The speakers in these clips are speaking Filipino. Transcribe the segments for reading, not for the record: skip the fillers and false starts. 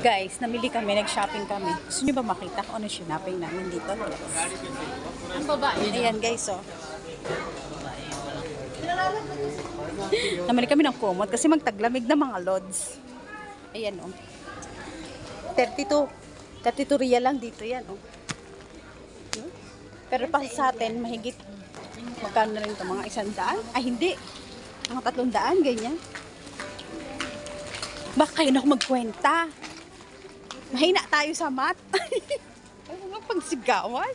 Guys, namili kami, nag-shopping kami. Gusto nyo ba makita kung ano shopping namin dito? Ang babae. Ayan guys, oh. Namili kami ng kumot kasi magtaglamig na mga lods. Ayan, oh. 32 real lang dito yan, oh. Pero pa sa atin, mahigit. Magkano na rin ito? Mga 100? Ay, hindi. Mga 300, ganyan. Baka kayo na ako magkwenta. Mahina tayo sa mat. Ay, mga pagsigawan.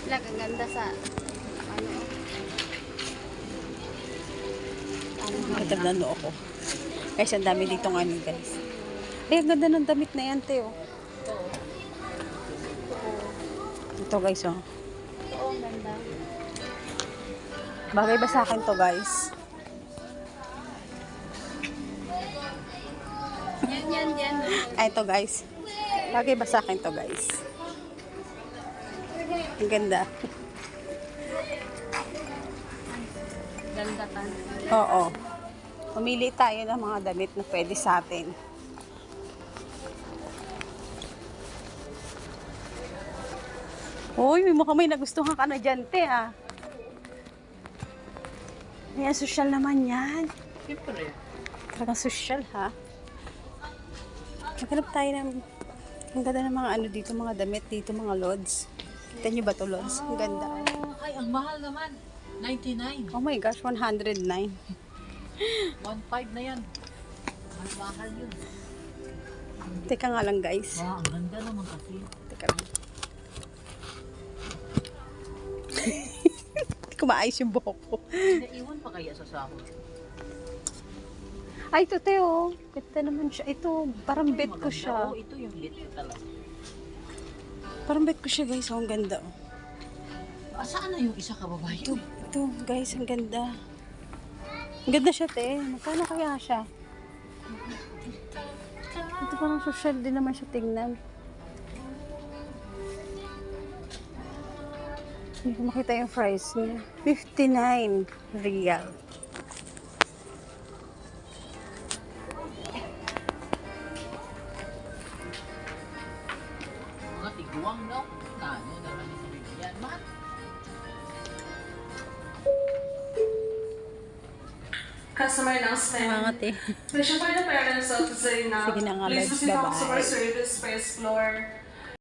Ang ganda sa Matagdano ako. Guys, ang dami ditong ano, guys. Ay, ang ganda ng damit na yan, Teo. Ito, guys, oh. Oo, ganda. Bagay ba sa akin to, guys? Yan. Ay, ito, guys. Bagay ba sa akin to, guys? Ang ganda. Ganda pa. Oo. Pumili tayo ng mga damit na pwede sa atin. Uy, may nagustuhan ka na dyan, te, ah. Ayan, social naman yan. Siyempre. Talagang social, ha? Maghanap tayo ng... Ang ganda ng mga ano dito, mga damit dito, mga lods. Kita nyo ba to, lods? Ang ganda. Ay, ang mahal naman. 99. Oh my gosh, 109. 1.5 na yan. Ang mahal yun. Teka nga lang, guys. Wow, ang ganda naman kasi. Teka lang. Hindi ko maayos yung buhok ko. Naiwan pa kaya sa sahod? Ay, ito, Teo. Ganda naman siya. Ito, parang bet ko siya. Oo, ito yung lit talaga. Parang bet ko siya, guys. Oh, ang ganda. Oh. Saan na yung isa ka babae? Ito, guys, ang ganda. Ang ganda siya, te. Magkano kaya siya? Ito parang social din naman siya tingnan. Hindi ko makita yung price niya. 59 real. Mga tiguang, no? Ano naman yung bibigyan? Mat? Customer announcement. Mga te. Station for the parents of Zainab. Sige na nga, Please Lods. proceed to Bye-bye. customer service first floor.